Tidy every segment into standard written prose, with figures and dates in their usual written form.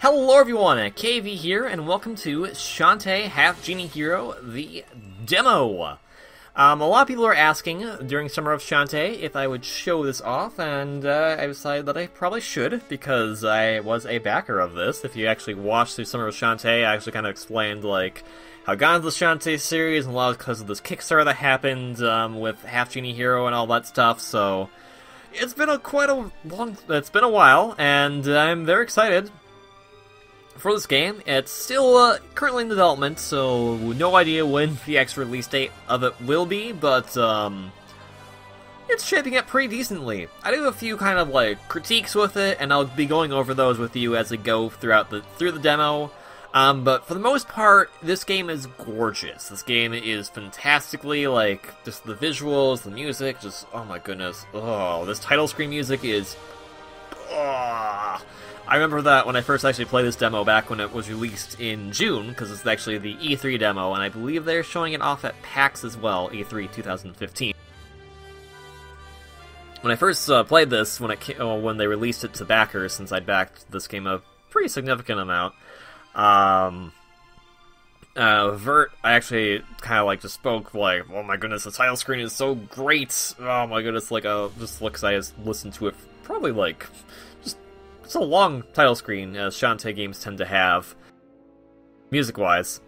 Hello everyone, KV here, and welcome to Shantae Half-Genie Hero, the demo. A lot of people are asking during Summer of Shantae if I would show this off, and I decided that I probably should, because I was a backer of this. If you actually watched through Summer of Shantae, I actually kind of explained, like, how I got into the Shantae series, and a lot because of this Kickstarter that happened with Half-Genie Hero and all that stuff, so it's been it's been a while, and I'm very excited for this game. It's still currently in development, so no idea when the actual release date of it will be, but it's shaping up pretty decently. I do have a few kind of like critiques with it, and I'll be going over those with you as I go through the demo. But for the most part, this game is gorgeous. This game is fantastically, like, just the visuals, the music, just, oh my goodness. Oh, this title screen music is... Oh. I remember that when I first actually played this demo back when it was released in June, because it's actually the E3 demo, and I believe they're showing it off at PAX as well, E3 2015. When I first played this, when they released it to backers, since I'd backed this game a pretty significant amount, Vert, I actually kind of like just spoke like, oh my goodness, the title screen is so great! Oh my goodness, like, just looks I just listened to it probably like... It's a long title screen, as Shantae games tend to have, music-wise.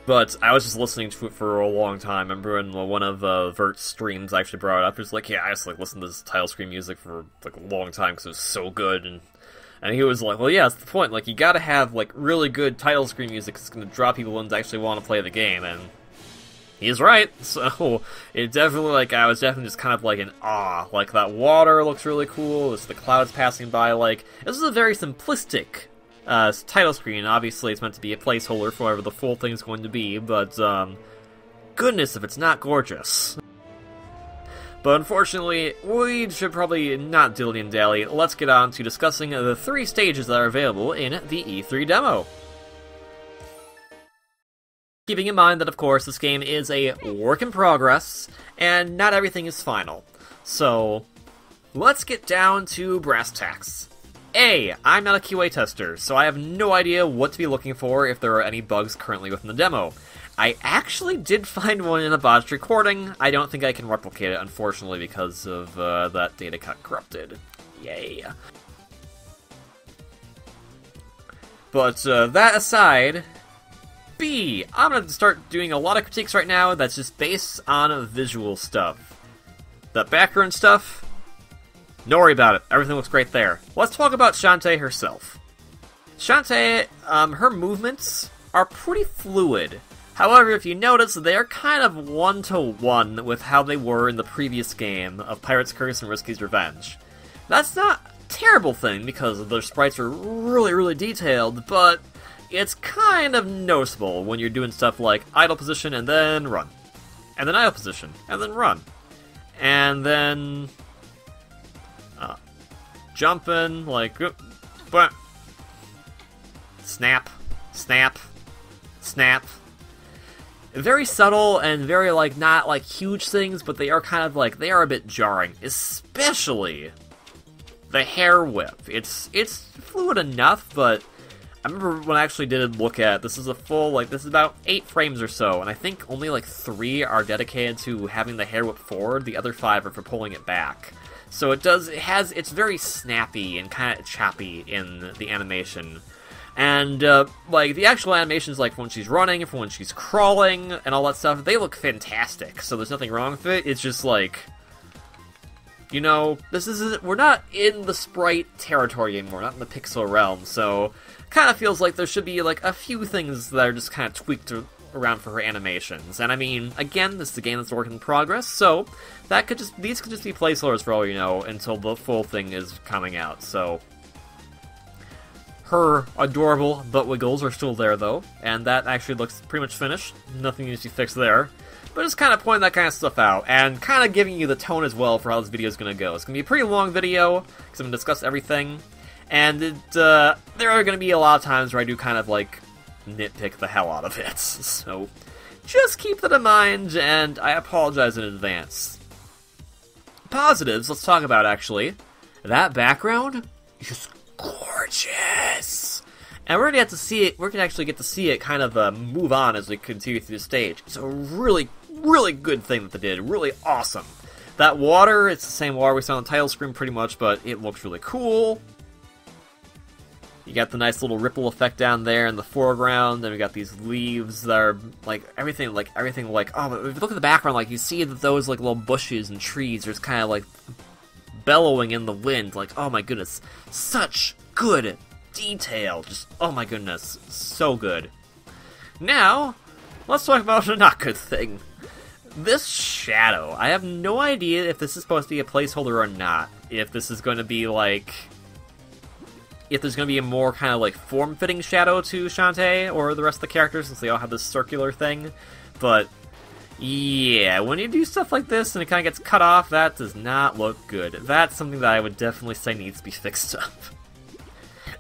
But I was just listening to it for a long time. I remember in one of Vert's streams I actually brought it up. He was like, yeah, I just like listened to this title screen music for like a long time because it was so good. And he was like, well, yeah, that's the point. Like, you gotta have like really good title screen music because it's gonna draw people in to actually want to play the game. And he's right, so it definitely, like, I was definitely just kind of, like, in awe. Like, that water looks really cool, there's the clouds passing by, like, this is a very simplistic title screen. Obviously, it's meant to be a placeholder for whatever the full thing's going to be, but, goodness if it's not gorgeous. But unfortunately, we should probably not dilly-and-dally. Let's get on to discussing the 3 stages that are available in the E3 demo. Keeping in mind that, of course, this game is a work in progress, and not everything is final. So, let's get down to brass tacks. I'm not a QA tester, so I have no idea what to be looking for if there are any bugs currently within the demo. I actually did find one in a botched recording. I don't think I can replicate it, unfortunately, because of that data got corrupted. Yay. But that aside... I'm going to start doing a lot of critiques right now that's just based on visual stuff. The background stuff, don't worry about it. Everything looks great there. Let's talk about Shantae herself. Shantae, her movements are pretty fluid. However, if you notice, they are kind of one-to-one with how they were in the previous game of Pirate's Curse and Risky's Revenge. That's not a terrible thing because their sprites are really, really detailed, but it's kind of noticeable when you're doing stuff like idle position and then run. And then idle position, and then run. And then... jumping, like... snap, snap, snap. Very subtle and very, like, not, like, huge things, but they are kind of, like, they are a bit jarring. Especially the hair whip. It's fluid enough, but... I remember when I actually did look at, this is a full, like, this is about 8 frames or so, and I think only, like, 3 are dedicated to having the hair whip forward, the other 5 are for pulling it back. So it's very snappy and kind of choppy in the animation. And, like, the actual animations, like, when she's running, for when she's crawling, and all that stuff, they look fantastic, so there's nothing wrong with it. It's just, like, you know, we're not in the sprite territory anymore, not in the pixel realm, so kind of feels like there should be, like, a few things that are just kind of tweaked around for her animations. And I mean, again, this is a game that's a work in progress, so these could just be placeholders for all you know until the full thing is coming out, so... Her adorable butt wiggles are still there, though, and that actually looks pretty much finished. Nothing needs to be fixed there. But just kind of pointing that kind of stuff out, and kind of giving you the tone as well for how this video is going to go. It's going to be a pretty long video, because I'm going to discuss everything, and there are going to be a lot of times where I do kind of, like, nitpick the hell out of it. So, just keep that in mind, and I apologize in advance. Positives, let's talk about, actually. That background is gorgeous. And we're gonna get to see it. We're gonna actually get to see it kind of move on as we continue through the stage. It's a really, really good thing that they did. Really awesome. That water, it's the same water we saw on the title screen pretty much, but it looks really cool. You got the nice little ripple effect down there in the foreground, and we got these leaves that are everything like oh, but if you look at the background, like you see that those like little bushes and trees are just kind of like bellowing in the wind, like oh my goodness, such good detail, just oh my goodness, so good. Now, let's talk about a not good thing. This shadow, I have no idea if this is supposed to be a placeholder or not, if this is going to be like... if there's going to be a more kind of like form-fitting shadow to Shantae or the rest of the characters, since they all have this circular thing. But yeah, when you do stuff like this and it kind of gets cut off, that does not look good. That's something that I would definitely say needs to be fixed up.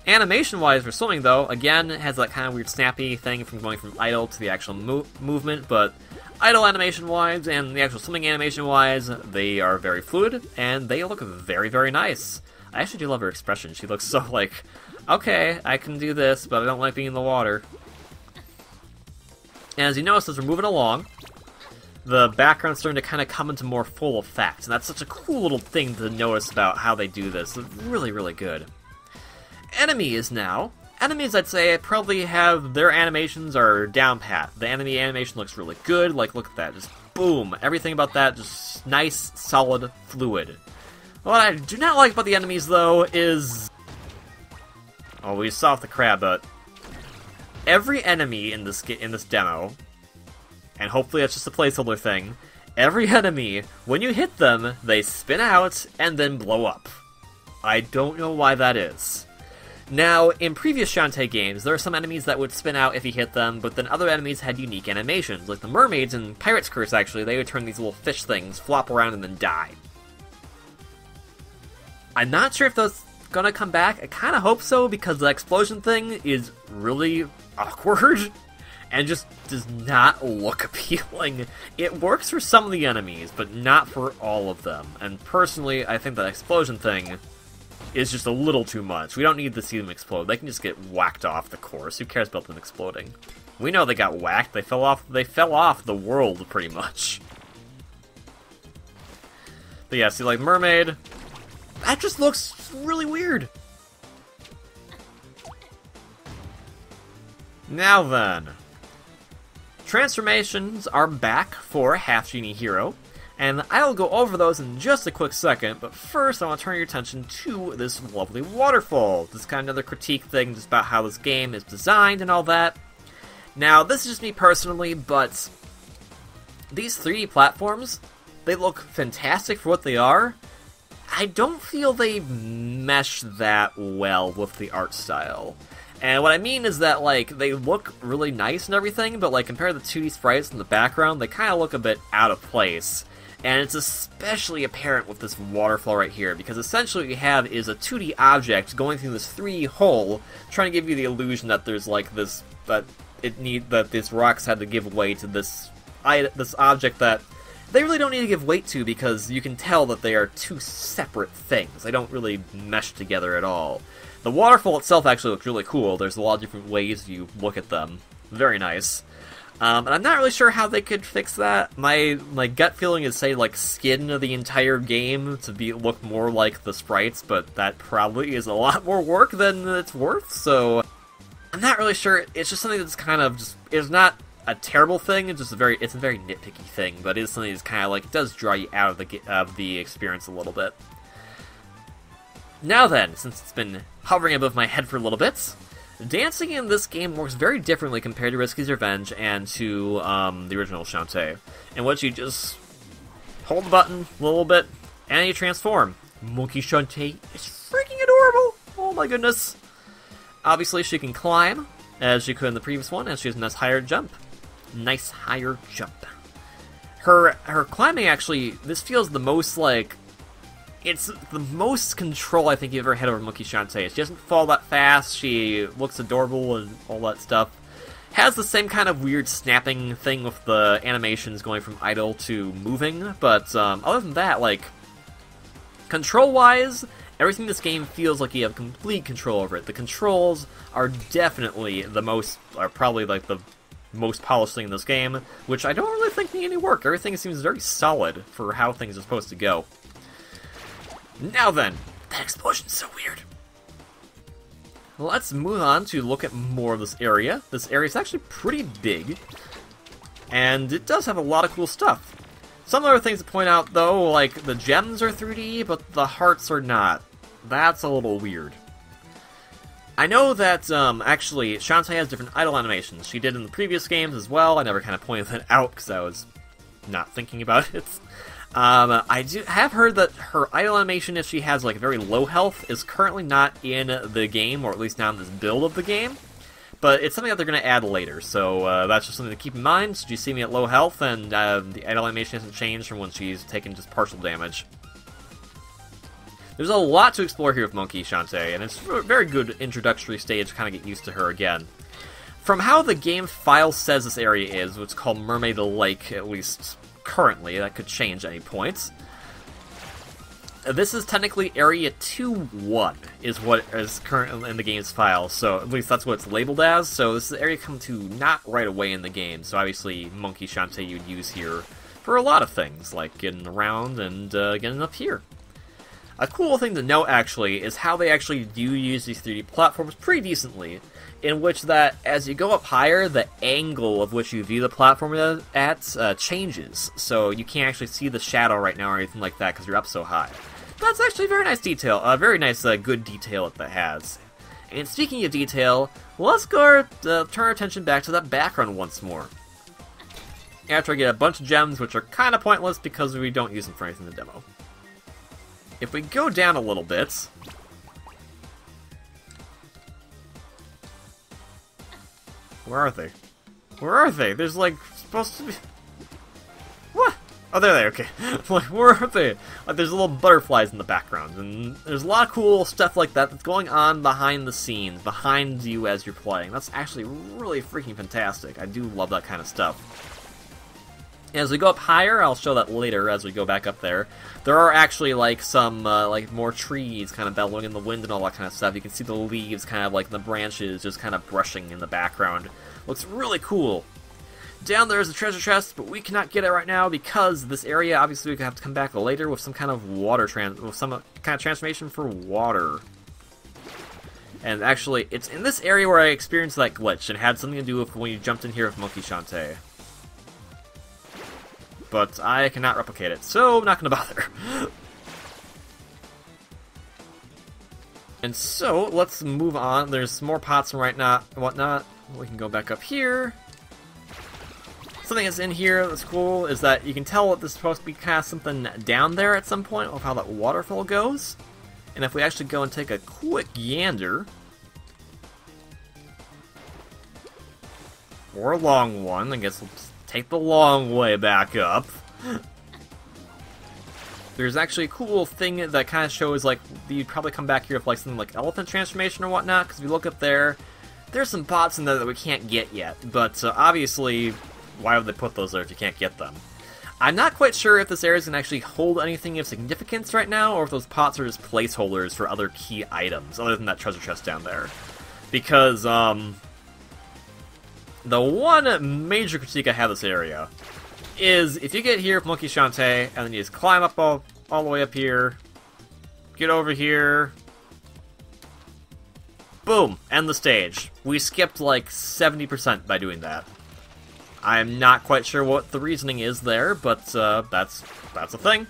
Animation-wise for swimming, though, again, it has that kind of weird snappy thing from going from idle to the actual movement, but idle animation-wise and the actual swimming animation-wise, they are very fluid, and they look very, very nice. I actually do love her expression. She looks so like, okay, I can do this, but I don't like being in the water. And as you notice, as we're moving along, the background's starting to kind of come into more full effect. And that's such a cool little thing to notice about how they do this. It's really, really good. Enemies now. Enemies, I'd say, probably have their animations are down pat. The enemy animation looks really good. Like, look at that. Just boom. Everything about that, just nice, solid, fluid. What I do not like about the enemies, though, is... oh, we saw off the crab, but... every enemy in this demo, and hopefully that's just a placeholder thing, every enemy, when you hit them, they spin out and then blow up. I don't know why that is. Now, in previous Shantae games, there are some enemies that would spin out if you hit them, but then other enemies had unique animations. Like the mermaids in Pirate's Curse, actually, they would turn these little fish things, flop around, and then die. I'm not sure if that's gonna come back. I kind of hope so, because the explosion thing is really awkward and just does not look appealing. It works for some of the enemies, but not for all of them. And personally, I think that explosion thing is just a little too much. We don't need to see them explode. They can just get whacked off the course. Who cares about them exploding? We know they got whacked. They fell off the world, pretty much. But yeah, see, like Mermaid... that just looks really weird. Now then. Transformations are back for Half-Genie Hero, and I'll go over those in just a quick second, but first I want to turn your attention to this lovely waterfall. This is kind of another critique thing just about how this game is designed and all that. Now, this is just me personally, but these 3D platforms, they look fantastic for what they are. I don't feel they mesh that well with the art style. And what I mean is that, like, they look really nice and everything, but, like, compared to the 2D sprites in the background, they kind of look a bit out of place. And it's especially apparent with this waterfall right here, because essentially what you have is a 2D object going through this 3D hole, trying to give you the illusion that there's, like, this, that these rocks had to give way to this object that they really don't need to give weight to, because you can tell that they are two separate things. They don't really mesh together at all. The waterfall itself actually looks really cool. There's a lot of different ways you look at them. Very nice. And I'm not really sure how they could fix that. My gut feeling is, say, like, skin the entire game to look more like the sprites, but that probably is a lot more work than it's worth, so I'm not really sure. It's just something that's kind of just, it's not a terrible thing, it's just a very nitpicky thing, but it is something that's kind of like, it does draw you out of the experience a little bit. Now then, since it's been hovering above my head for a little bit, dancing in this game works very differently compared to Risky's Revenge and to the original Shantae, in which you just hold the button a little bit, and you transform. Monkey Shantae is freaking adorable! Oh my goodness! Obviously she can climb, as she could in the previous one, and she has a nice higher jump. Nice higher jump. Her climbing, actually, this feels the most like... it's the most control I think you've ever had over Monkey Shantae. She doesn't fall that fast, she looks adorable and all that stuff. Has the same kind of weird snapping thing with the animations going from idle to moving, but other than that, like, control-wise, Everything in this game feels like you have complete control over it. The controls are definitely probably like the most polished thing in this game, which I don't really think need any work. Everything seems very solid for how things are supposed to go. Now then, that explosion's so weird. Let's move on to look at more of this area. This area is actually pretty big, and it does have a lot of cool stuff. Some other things to point out, though, like the gems are 3D, but the hearts are not. That's a little weird. I know that, actually, Shantae has different idle animations. She did in the previous games as well. I never kind of pointed that out because I was not thinking about it. I have heard that her idle animation, if she has, like, very low health, is currently not in the game, or at least not in this build of the game. But it's something that they're going to add later, so that's just something to keep in mind. So you see me at low health, and the idle animation hasn't changed from when she's taken just partial damage. There's a lot to explore here with Monkey Shantae, and it's a very good introductory stage to kind of get used to her again. From how the game file says this area is, what's called Mermaid Lake, at least currently, that could change at any point. This is technically Area 2-1, is what is currently in the game's file, so at least that's what it's labeled as, so this is the area come to not right away in the game, so obviously Monkey Shantae you'd use here for a lot of things, like getting around and getting up here. A cool thing to note, actually, is how they actually do use these 3D platforms pretty decently, in which that, as you go up higher, the angle of which you view the platform at changes, so you can't actually see the shadow right now or anything like that because you're up so high. That's actually a very nice detail, very nice, good detail that has. And speaking of detail, let's go turn our attention back to that background once more. After I get a bunch of gems, which are kind of pointless because we don't use them for anything in the demo. If we go down a little bit... Where are they? Where are they? There's, like, supposed to be... What? Oh, there they are, okay. Like, where are they? Like, there's little butterflies in the background, and there's a lot of cool stuff like that that's going on behind the scenes, behind you as you're playing. That's actually really freaking fantastic. I do love that kind of stuff. As we go up higher, I'll show that later as we go back up there, there are actually, like, some, like, more trees kind of bellowing in the wind and all that kind of stuff. You can see the leaves kind of, like, the branches just kind of brushing in the background. Looks really cool. Down there is a treasure chest, but we cannot get it right now because this area, obviously, we have to come back later with some kind of transformation for water. And actually, it's in this area where I experienced that glitch. It had something to do with when you jumped in here with Monkey Shantae. But I cannot replicate it, so I'm not going to bother. And so, let's move on. There's some more pots and whatnot. We can go back up here. Something that's in here that's cool is that you can tell that there's supposed to be kind of something down there at some point of how that waterfall goes. And if we actually go and take a quick gander, or a long one, I guess we'll just take the long way back up. There's actually a cool thing that kind of shows, like, you'd probably come back here with, like, something like elephant transformation or whatnot, because if you look up there, there's some pots in there that we can't get yet, but obviously, why would they put those there if you can't get them? I'm not quite sure if this area is going to actually hold anything of significance right now, or if those pots are just placeholders for other key items, other than that treasure chest down there. Because, the one major critique I have of this area is if you get here with Monkey Shantae, and then you just climb up all the way up here, get over here, boom, end the stage. We skipped like 70% by doing that. I'm not quite sure what the reasoning is there, but that's a thing.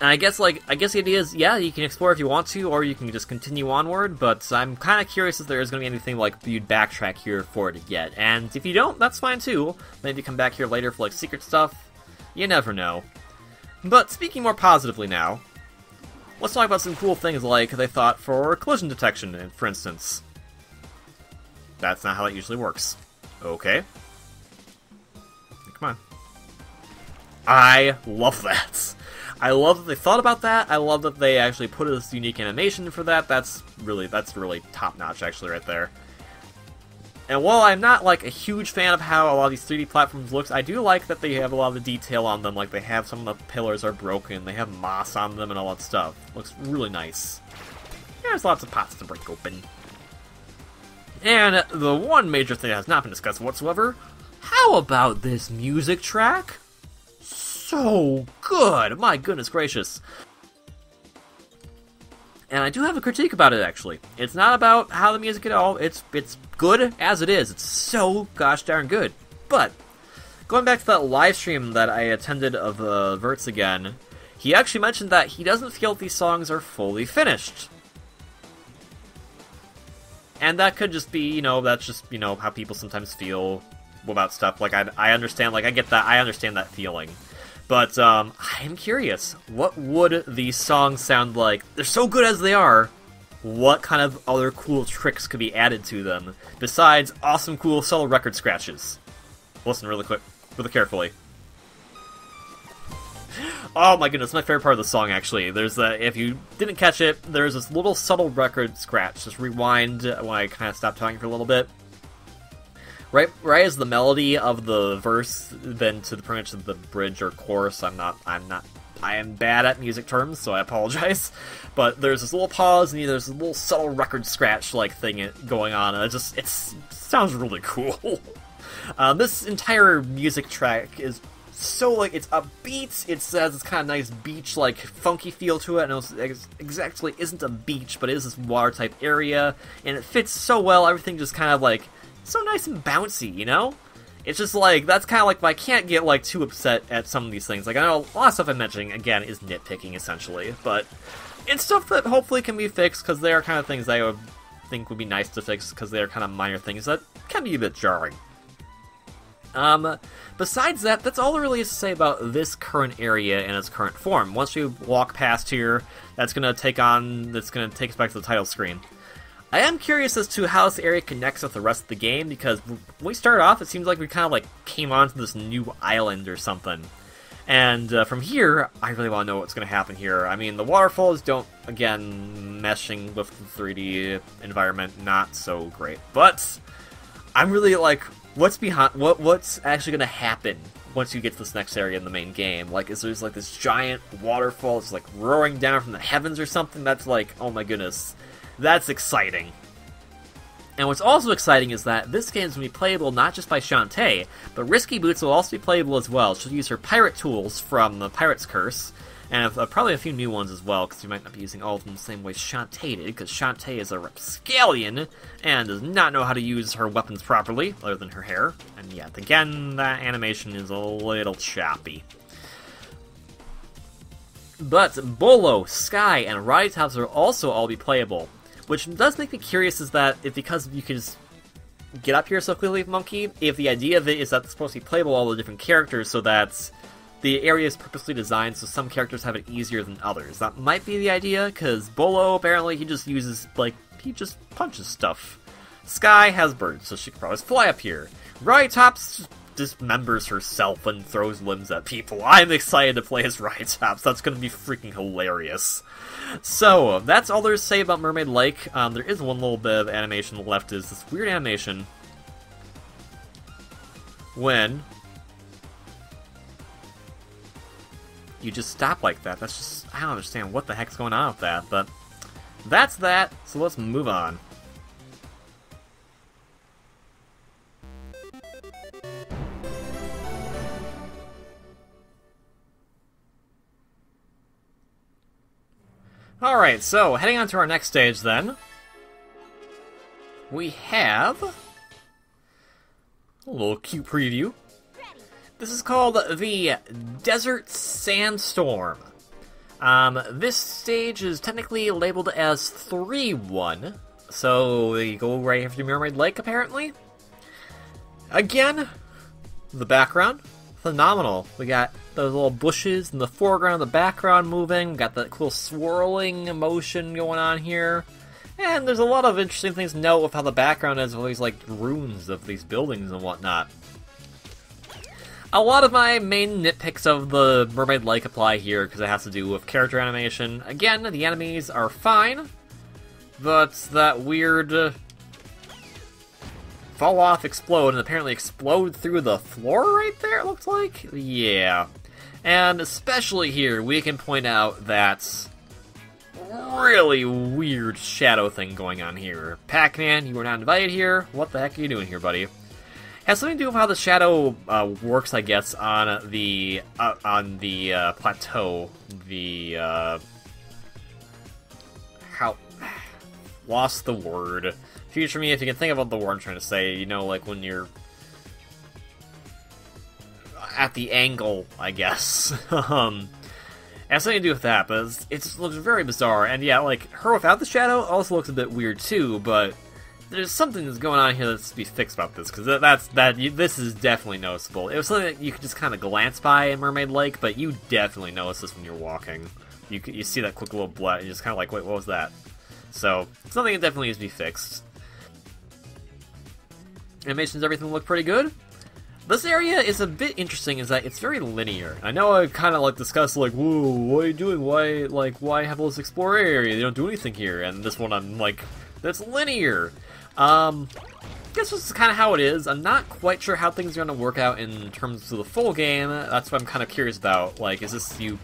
And I guess the idea is, yeah, you can explore if you want to, or you can just continue onward, but I'm kind of curious if there is going to be anything, like, you'd backtrack here for it to get. And if you don't, that's fine too. Maybe come back here later for, like, secret stuff. You never know. But speaking more positively now, let's talk about some cool things like they thought for collision detection, for instance. That's not how it usually works. Okay. Come on. I love that. I love that they thought about that. I love that they actually put this unique animation for that. That's really top-notch, actually, right there. And while I'm not, like, a huge fan of how a lot of these 3D platforms looks, I do like that they have a lot of the detail on them. Like, they have some of the pillars are broken, they have moss on them and all that stuff. Looks really nice. There's lots of pots to break open. And the one major thing that has not been discussed whatsoever, how about this music track? So good! My goodness gracious. And I do have a critique about it, actually. It's not about how the music at all. It's good as it is. It's so gosh darn good. But, going back to that live stream that I attended of Vert's again, he actually mentioned that he doesn't feel these songs are fully finished. And that could just be, that's just, how people sometimes feel about stuff. Like, I understand, like, I get that, I understand that feeling. But, I am curious, what would these songs sound like? They're so good as they are, what kind of other cool tricks could be added to them, besides awesome cool solo record scratches? Listen really carefully. Oh my goodness, my favorite part of the song, actually. There's if you didn't catch it, there's this little subtle record scratch. Just rewind when I kind of stopped talking for a little bit. Right as the melody of the verse, then to the pretty much the bridge or chorus. I am bad at music terms, so I apologize. But there's this little pause, and there's a little subtle record scratch-like thing going on, and it sounds really cool. This entire music track is so, like, it's upbeat, it has this kind of nice beach-like funky feel to it, and it exactly isn't a beach, but it is this water-type area, and it fits so well, everything just kind of, like, so nice and bouncy, It's just like, that's kind of like, I can't get, like, too upset at some of these things. Like, I know a lot of stuff I'm mentioning, again, is nitpicking, essentially, but it's stuff that hopefully can be fixed, because they are kind of things I would think would be nice to fix, because they are kind of minor things that can be a bit jarring. Besides that, that's all there really is to say about this current area in its current form. Once you walk past here, that's going to take us back to the title screen. I am curious as to how this area connects with the rest of the game, because when we started off, it seems like we kind of like came onto this new island or something. And from here, I really want to know what's going to happen here. I mean, the waterfalls don't, again, meshing with the 3D environment, not so great. But I'm really like, what's actually going to happen once you get to this next area in the main game? Like, is there like this giant waterfall that's like roaring down from the heavens or something? That's like, oh my goodness. That's exciting. And what's also exciting is that this game is going to be playable not just by Shantae, but Risky Boots will also be playable as well. She'll use her pirate tools from the Pirate's Curse, and probably a few new ones as well, because you might not be using all of them the same way Shantae did, because Shantae is a rapscallion, and does not know how to use her weapons properly, other than her hair. And yet again, that animation is a little choppy. But Bolo, Sky, and Ride-Tops will also all be playable. Which does make me curious is that if because you can just get up here so quickly, Monkey, if the idea of it is that it's supposed to be playable all the different characters so that the area is purposely designed so some characters have it easier than others. That might be the idea, because Bolo, apparently, he just uses, like, he just punches stuff. Sky has birds, so she can probably fly up here. Ride-Tops dismembers herself and throws limbs at people. I'm excited to play as Ride-Tops. That's going to be freaking hilarious. So, that's all there is to say about Mermaid Lake. There is one little bit of animation left, is this weird animation when you just stop like that. That's just, I don't understand what the heck's going on with that, but that's that, so let's move on. Alright, so heading on to our next stage then, we have a little cute preview. This is called the Desert Sandstorm. This stage is technically labeled as 3-1, so you go right after Mermaid Lake apparently. Again, the background, phenomenal. We got those little bushes in the foreground, the background moving. Got that cool swirling motion going on here. And there's a lot of interesting things to note with how the background is all these, like, ruins of these buildings and whatnot. A lot of my main nitpicks of the Mermaid Lake apply here, because it has to do with character animation. Again, the enemies are fine, but that weird fall off, explode, and apparently explode through the floor right there, it looks like? Yeah. And especially here, we can point out that really weird shadow thing going on here. Pac-Man, you were not invited here. What the heck are you doing here, buddy? Has something to do with how the shadow works, I guess, on the plateau. How lost the word. Future me, if you can think about the word I'm trying to say, you know, like when you're at the angle, I guess. It has something to do with that, but it just looks very bizarre. And yeah, like, her without the shadow also looks a bit weird too, but there's something that's going on here that's to be fixed about this, because this is definitely noticeable. It was something that you could just kind of glance by in Mermaid Lake, but you definitely notice this when you're walking. You see that quick little blur, and you're just kind of like, wait, what was that? So, something that definitely needs to be fixed. Animations, everything look pretty good. This area is a bit interesting, is that it's very linear. I know I kind of like discussed, like, whoa, what are you doing? Why have all this explorer area? They don't do anything here. And this one, I'm like, that's linear. I guess this is kind of how it is. I'm not quite sure how things are going to work out in terms of the full game. That's what I'm kind of curious about. Like, is this you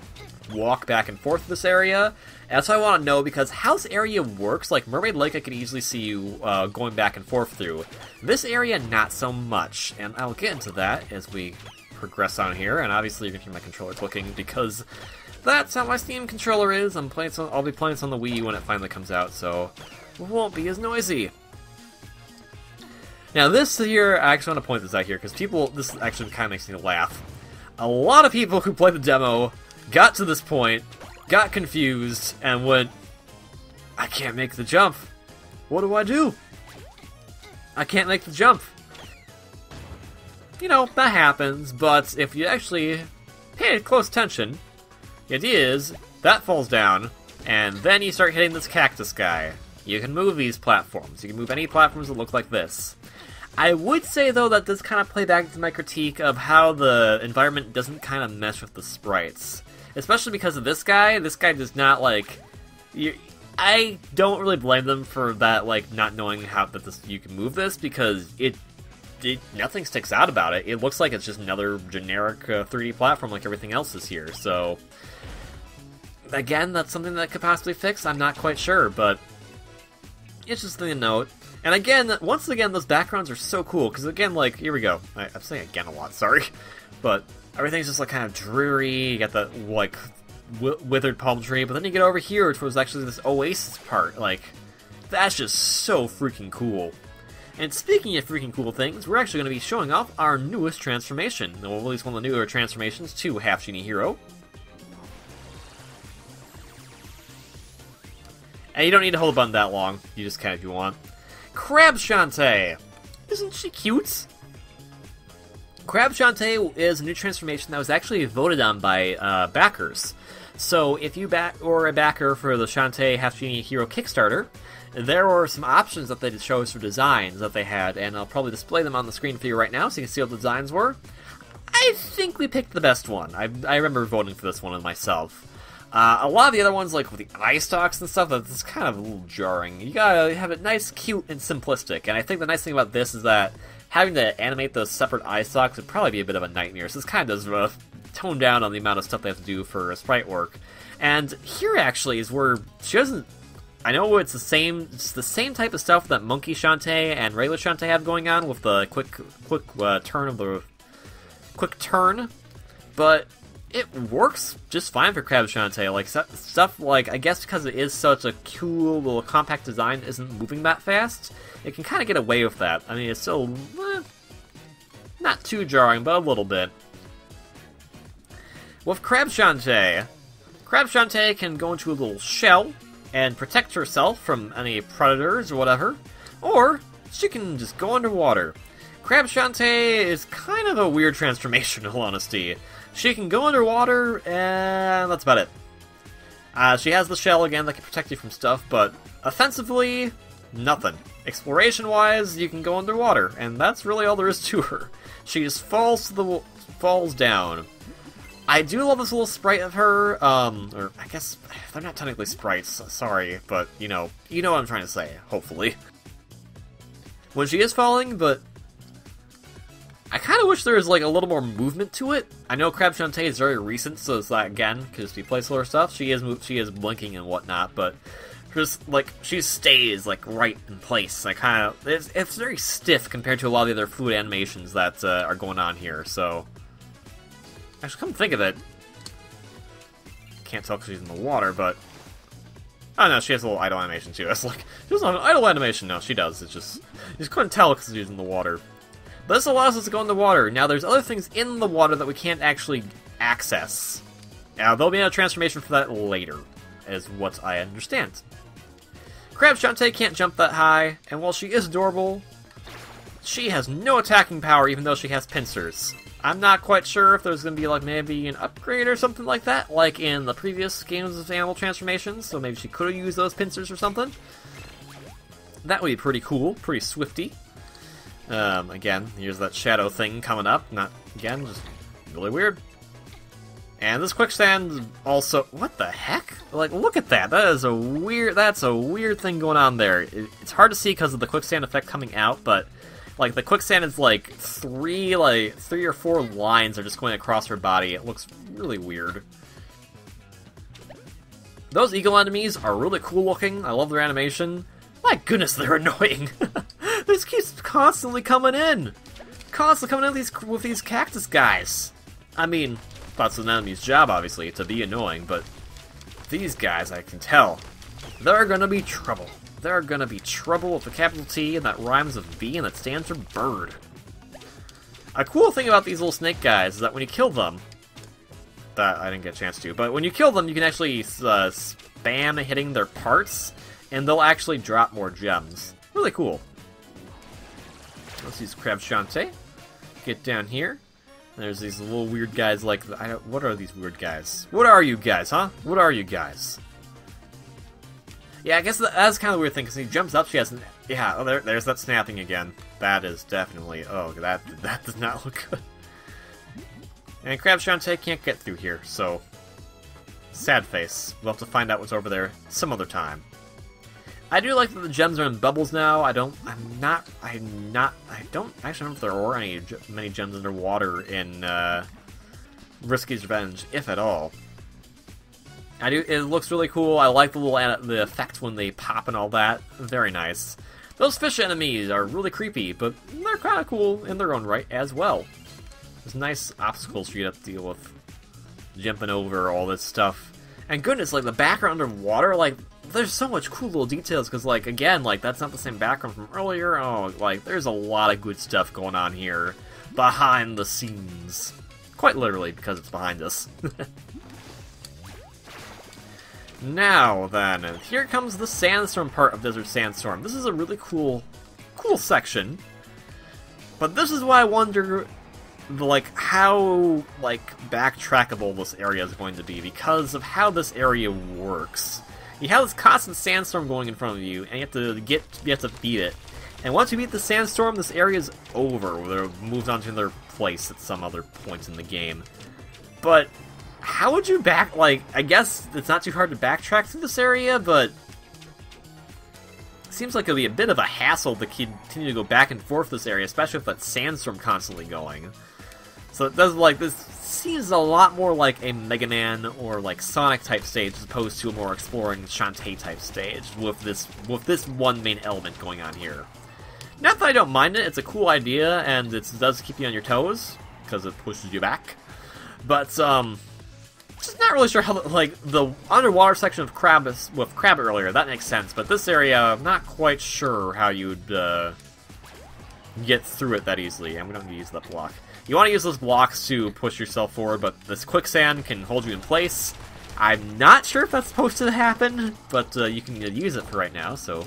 walk back and forth this area? And that's what I want to know, because how this area works, like Mermaid Lake, I could easily see you going back and forth through. This area, not so much, and I'll get into that as we progress on here. And obviously, you're gonna hear my controller clicking because that's how my Steam controller is. I'll be playing this on the Wii when it finally comes out, so it won't be as noisy. Now, this here, I actually want to point this out here because this actually kind of makes me laugh. A lot of people who played the demo got to this point, got confused, and went, I can't make the jump. What do I do? I can't make the jump. You know, that happens, but if you actually pay close attention, the idea is that falls down, and then you start hitting this cactus guy. You can move these platforms. You can move any platforms that look like this. I would say, though, that this kind of play back to my critique of how the environment doesn't kind of mesh with the sprites. Especially because of this guy. This guy does not, like... I don't really blame them for that, like, not knowing how you can move this, because nothing sticks out about it. It looks like it's just another generic 3D platform like everything else is here, so... Again, that's something that could possibly fix. I'm not quite sure, but... It's just something to note. And again, once again, those backgrounds are so cool, because again, like, here we go. I'm saying again a lot, sorry. But everything's just, like, kind of dreary. You got the, like, withered palm tree, but then you get over here, which was actually this oasis part. Like, that's just so freaking cool. And speaking of freaking cool things, we're actually going to be showing off our newest transformation. And we'll release one of the newer transformations to Half-Genie Hero. And you don't need to hold the button that long. You just can if you want. Crab Shantae! Isn't she cute? Crab Shantae is a new transformation that was actually voted on by backers. So if you were a backer for the Shantae Half-Genie Hero Kickstarter, there were some options that they chose for designs that they had, and I'll probably display them on the screen for you right now so you can see what the designs were. I think we picked the best one. I remember voting for this one myself. A lot of the other ones, like with the eye stalks and stuff, that's kind of a little jarring. You gotta have it nice, cute, and simplistic. And I think the nice thing about this is that having to animate those separate eye stalks would probably be a bit of a nightmare. So this kind of does tone down on the amount of stuff they have to do for sprite work. And here actually is where she doesn't. I know it's the same type of stuff that Monkey Shantae and regular Shantae have going on with the quick turn, but it works just fine for Crab Shantae. Like, stuff like, I guess because it is such a cool little compact design, isn't moving that fast, it can kind of get away with that. I mean, it's still not too jarring, but a little bit. With Crab Shantae can go into a little shell and protect herself from any predators or whatever, or she can just go underwater. Crab Shantae is kind of a weird transformation, in all honesty. She can go underwater, and that's about it. She has the shell again that can protect you from stuff, but offensively, nothing. Exploration-wise, you can go underwater, and that's really all there is to her. She just falls down. I do love this little sprite of her, or I guess they're not technically sprites, sorry, but you know what I'm trying to say, hopefully. When she is falling, but I kind of wish there was like a little more movement to it. I know Crab Shantae is very recent, so it's that again because she plays slower stuff. She is blinking and whatnot, but just like she stays like right in place. I kind of it's very stiff compared to a lot of the other fluid animations that are going on here. So actually, come to think of it, can't tell because she's in the water, but oh no, she has a little idle animation too. It's like she doesn't have an idle animation. No, she does. It's just you just couldn't tell because she's in the water. But this allows us to go in the water. Now, there's other things in the water that we can't actually access. Now, there'll be a transformation for that later, is what I understand. Crab Shantae can't jump that high, and while she is adorable, she has no attacking power even though she has pincers. I'm not quite sure if there's going to be like maybe an upgrade or something like that, like in the previous games of animal transformations, so maybe she could have used those pincers or something. That would be pretty cool, pretty swifty. Again, here's that shadow thing coming up. Not, again, just really weird. And this quicksand also... What the heck? Like, look at that. That's a weird thing going on there. It's hard to see because of the quicksand effect coming out, but... Like, the quicksand is like three or four lines are just going across her body. It looks really weird. Those eagle enemies are really cool looking. I love their animation. My goodness, they're annoying. This keeps constantly coming in. Constantly coming in with these cactus guys. I mean, that's an enemy's job, obviously, to be annoying, but these guys, I can tell, they're gonna be trouble. They're gonna be trouble with a capital T, and that rhymes with B, and that stands for bird. A cool thing about these little snake guys is that when you kill them, that I didn't get a chance to, but when you kill them, you can actually spam hitting their parts, and they'll actually drop more gems. Really cool. Let's use Crab Shantae. Get down here. There's these little weird guys like... what are these weird guys? What are you guys, huh? What are you guys? Yeah, I guess that's kind of the weird thing, because he jumps up, she has... Yeah, oh, there's that snapping again. That is definitely... Oh, that does not look good. And Crab Shantae can't get through here, so... Sad face. We'll have to find out what's over there some other time. I do like that the gems are in bubbles now. I don't actually remember if there are many gems underwater in Risky's Revenge, if at all. It looks really cool. I like the effect when they pop and all that. Very nice. Those fish enemies are really creepy, but they're kind of cool in their own right as well. There's nice obstacles for you to have to deal with. Jumping over all this stuff. And goodness, like the background underwater, like there's so much cool little details, because, like, again, like, that's not the same background from earlier. Oh, like, there's a lot of good stuff going on here. Behind the scenes. Quite literally, because it's behind us. Now, then, here comes the sandstorm part of Desert Sandstorm. This is a really cool section. But this is why I wonder, like, how, like, backtrackable this area is going to be, because of how this area works. You have this constant sandstorm going in front of you, and you have to beat it. And once you beat the sandstorm, this area is over, where it moves on to another place at some other points in the game. But how would you I guess it's not too hard to backtrack through this area, but it seems like it'll be a bit of a hassle to continue to go back and forth this area, especially with that sandstorm constantly going. So it does, like, this seems a lot more like a Mega Man or like Sonic type stage as opposed to a more exploring Shantae type stage with this one main element going on here. Not that I don't mind it, it's a cool idea and it does keep you on your toes because it pushes you back. But just not really sure how like the underwater section of with Crab earlier, that makes sense, but this area I'm not quite sure how you'd get through it that easily, and we don't need to use that block. You want to use those blocks to push yourself forward, but this quicksand can hold you in place. I'm not sure if that's supposed to happen, but you can use it for right now, so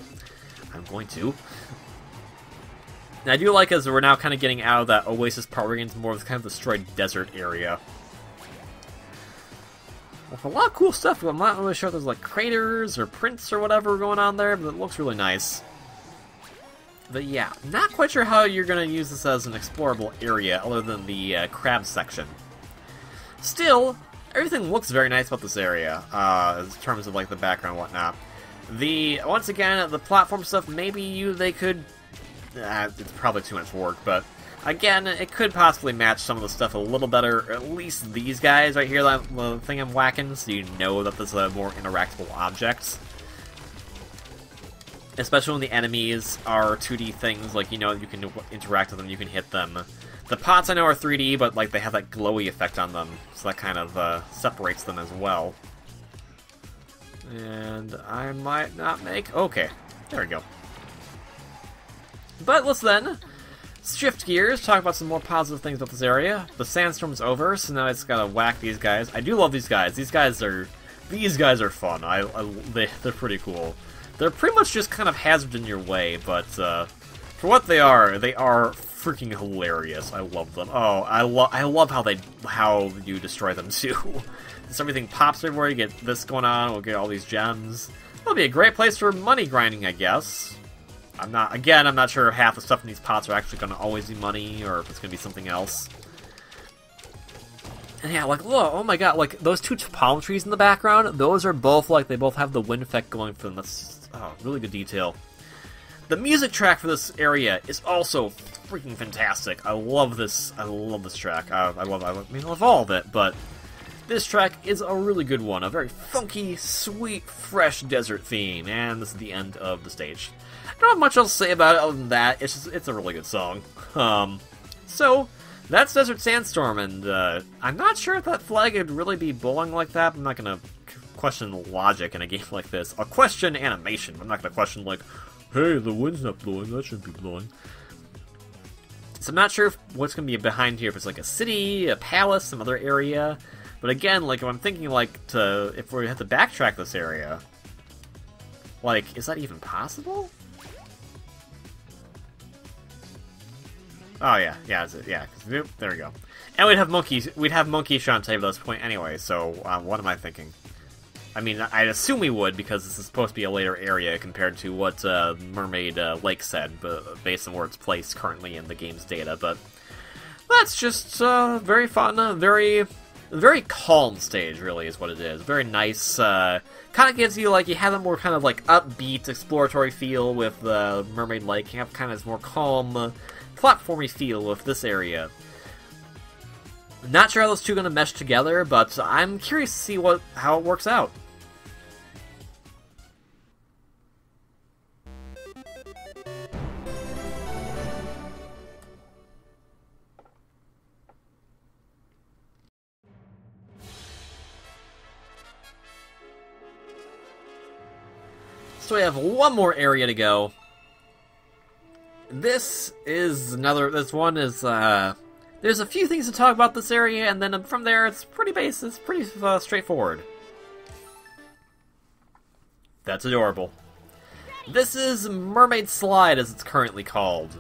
I'm going to. And I do like as we're now kind of getting out of that oasis part, we're getting into more of kind of destroyed desert area. With a lot of cool stuff, I'm not really sure if there's like craters or prints or whatever going on there, but it looks really nice. But yeah, not quite sure how you're going to use this as an explorable area other than the crab section. Still, everything looks very nice about this area, in terms of like the background and whatnot. Once again, the platform stuff, maybe they could... it's probably too much work, but Again, it could possibly match some of the stuff a little better, or at least these guys right here, the thing I'm whacking, so you know that this is a more interactable object. Especially when the enemies are 2D things, like, you know, you can interact with them, you can hit them. The pots I know are 3D, but, like, they have that glowy effect on them, so that kind of separates them as well. And I might not make... Okay, there we go. But let's then shift gears, talk about some more positive things about this area. The sandstorm's over, so now I just gotta whack these guys. I do love these guys. These guys are fun. They're pretty cool. They're pretty much just kind of hazards in your way, but for what they are freaking hilarious. I love them. Oh, I love how you destroy them too. So everything pops everywhere. You get this going on. We'll get all these gems. It'll be a great place for money grinding, I guess. I'm not sure if half the stuff in these pots are actually going to always be money, or if it's going to be something else. And yeah, like, look, oh my god, like, those two palm trees in the background, those are both, like, they both have the wind effect going for them. That's, really good detail. The music track for this area is also freaking fantastic. I love this track. I love all of it, but this track is a really good one. A very funky, sweet, fresh desert theme, and this is the end of the stage. I don't have much else to say about it other than that. It's a really good song. So that's Desert Sandstorm, and I'm not sure if that flag would really be blowing like that. I'm not gonna question the logic in a game like this. I'll question animation. I'm not gonna question, like, hey, the wind's not blowing, that shouldn't be blowing. So I'm not sure what's gonna be behind here, if it's like a city, a palace, some other area. But again, like, if I'm thinking, like, if we have to backtrack this area, like, is that even possible? Oh yeah, there we go. And we'd have Monkey Shantae at this point anyway, so what am I thinking? I mean, I'd assume we would, because this is supposed to be a later area compared to what Mermaid Lake said, but based on where it's placed currently in the game's data, but that's just very fun, very calm stage, really, is what it is. Very nice, kind of gives you, like, you have a more kind of, like, upbeat, exploratory feel with Mermaid Lake. You have kind of this more calm, platformy feel with this area. Not sure how those two are going to mesh together, but I'm curious to see how it works out. So we have one more area to go. There's a few things to talk about this area, and then from there it's pretty straightforward. That's adorable. This is Mermaid Slide, as it's currently called.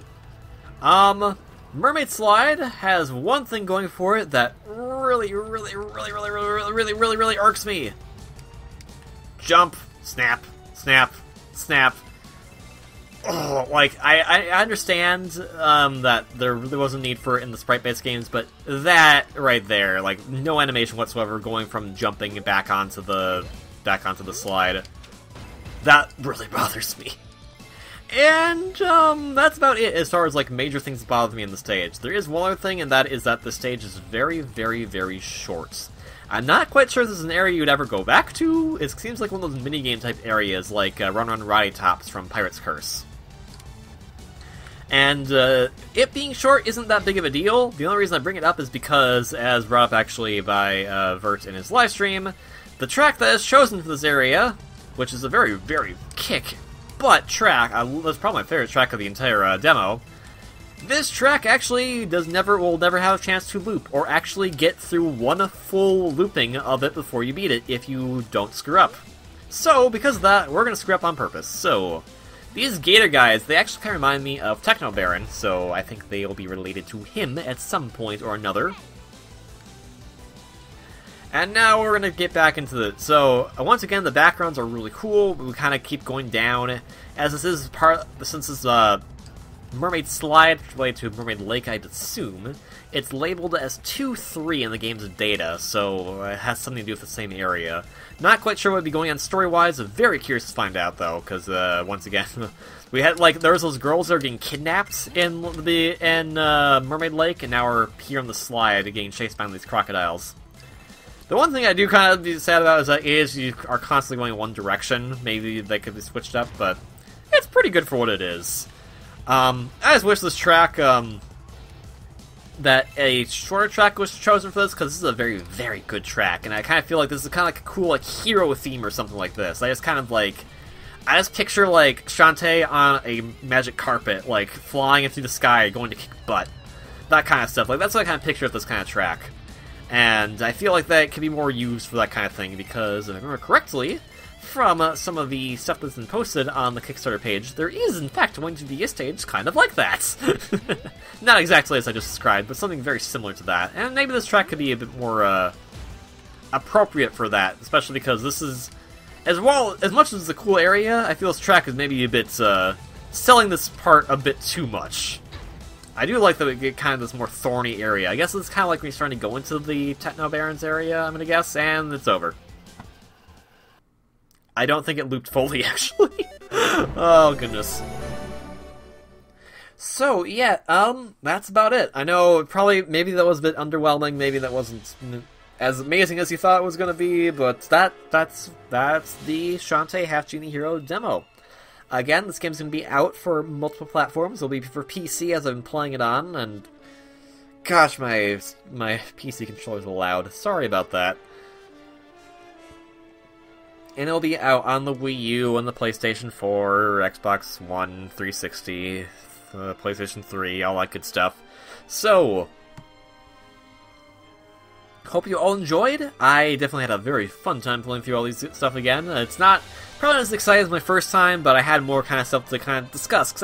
Mermaid Slide has one thing going for it that really irks me. Jump, snap, snap, snap. Oh, like, I understand that there really wasn't a need for it in the sprite-based games, but that right there, like, no animation whatsoever going from jumping back onto the slide, that really bothers me. And that's about it as far as, like, major things that bother me in the stage. There is one other thing, and that is that the stage is very, very, very short. I'm not quite sure this is an area you'd ever go back to. It seems like one of those minigame type areas, like Run Run Roddy Tops from Pirate's Curse. And it being short isn't that big of a deal. The only reason I bring it up is because, as brought up actually by Vert in his livestream, the track that is chosen for this area, which is a very, very kick-butt track, that's probably my favorite track of the entire demo, this track actually will never have a chance to loop, or actually get through one full looping of it before you beat it if you don't screw up. So, because of that, we're going to screw up on purpose. So, these gator guys, they actually kind of remind me of Techno Baron, so I think they will be related to him at some point or another. And now we're going to get back into it. So, once again, the backgrounds are really cool, but we kind of keep going down. As this is since this Mermaid Slide, related to Mermaid Lake, I'd assume. It's labeled as 2-3 in the game's data, so it has something to do with the same area. Not quite sure what would be going on story-wise. Very curious to find out, though, because, once again, we had, like, there was those girls that were getting kidnapped in Mermaid Lake, and now we're here on the slide getting chased by these crocodiles. The one thing I do kind of be sad about is that you are constantly going in one direction. Maybe they could be switched up, but it's pretty good for what it is. I just wish this track, that a shorter track was chosen for this, because this is a very, very good track, and I kind of feel like this is kind of like a cool, like, hero theme or something like this. I just kind of, like, I just picture, like, Shantae on a magic carpet, like, flying through the sky, going to kick butt. That kind of stuff. Like, that's what I kind of picture with this kind of track. And I feel like that could be more used for that kind of thing, because, if I remember correctly, from some of the stuff that's been posted on the Kickstarter page, there is, in fact, going to be a stage kind of like that. Not exactly as I just described, but something very similar to that. And maybe this track could be a bit more appropriate for that, especially because this is, as much as it's a cool area, I feel this track is maybe a bit, selling this part a bit too much. I do like that we get kind of this more thorny area. I guess it's kind of like when you're starting to go into the Techno Barons area, I'm gonna guess, and it's over. I don't think it looped fully, actually. Oh, goodness. So, yeah, that's about it. I know, maybe that was a bit underwhelming, maybe that wasn't as amazing as you thought it was going to be, but that's the Shantae Half-Genie Hero Demo. Again, this game's going to be out for multiple platforms. It'll be for PC as I've been playing it on, and gosh, my PC controller's loud. Sorry about that. And it'll be out on the Wii U and the PlayStation 4, Xbox One, 360, PlayStation 3, all that good stuff. So, hope you all enjoyed. I definitely had a very fun time playing through all these stuff again. It's not probably not as exciting as my first time, but I had more kind of stuff to kind of discuss, because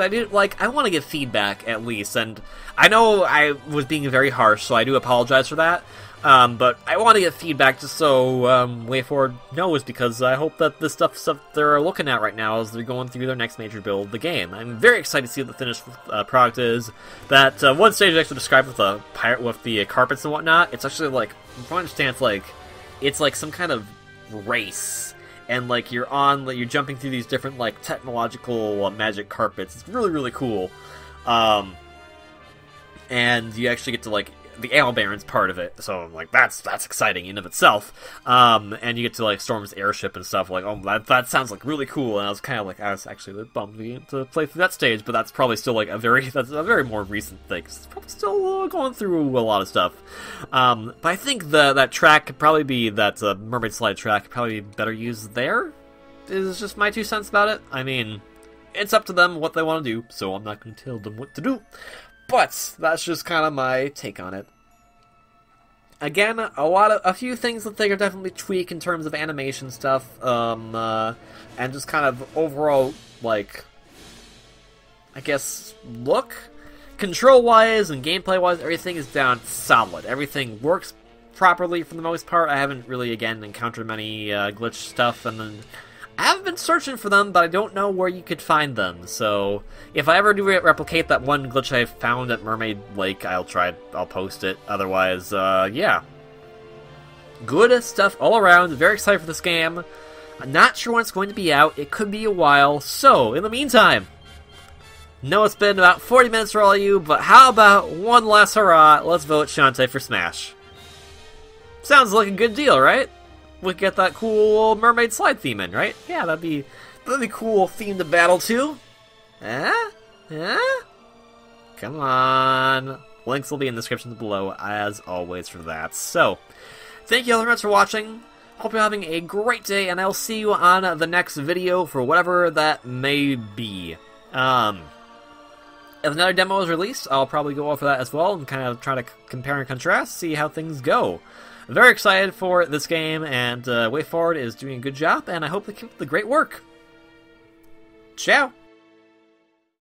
I want to give feedback, at least, and I know I was being very harsh, so I do apologize for that. But I want to get feedback just so Way Forward knows, because I hope that this stuff they're looking at right now as they're going through their next major build of the game. I'm very excited to see what the finished product is. That one stage is actually described with the pirate with the carpets and whatnot. It's actually like, from what I understand, it's like some kind of race, and like you're jumping through these different like technological magic carpets. It's really, really cool. And you actually get to like the Ale Baron's part of it, so like that's exciting in of itself. And you get to like storm his airship and stuff. Like, oh, that sounds like really cool. And I was kind of like, I was actually bummed to play through that stage, but that's probably still like that's a very more recent thing. It's probably still going through a lot of stuff. But I think that track could probably be that Mermaid Slide track could probably be better used there. Is just my 2 cents about it. I mean, it's up to them what they want to do, so I'm not going to tell them what to do. But that's just kind of my take on it. Again, a few things that they could definitely tweak in terms of animation stuff, and just kind of overall, like, I guess, look. Control-wise and gameplay-wise, everything is down solid. Everything works properly for the most part. I haven't really, again, encountered many glitch stuff, and then I haven't been searching for them, but I don't know where you could find them. So if I ever do replicate that one glitch I found at Mermaid Lake, I'll post it. Otherwise, yeah. Good stuff all around. Very excited for this game. I'm not sure when it's going to be out. It could be a while. So, in the meantime, know it's been about 40 minutes for all of you, but how about one last hurrah? Let's vote Shantae for Smash. Sounds like a good deal, right? We get that cool Mermaid Slide theme in, right? Yeah, that'd be cool theme to battle to. Come on. Links will be in the description below, as always, for that. So, thank you all very much for watching. Hope you're having a great day, and I'll see you on the next video for whatever that may be. If another demo is released, I'll probably go over that as well and kind of try to compare and contrast, see how things go. Very excited for this game, and Way Forward is doing a good job, and I hope they keep up the great work. Ciao!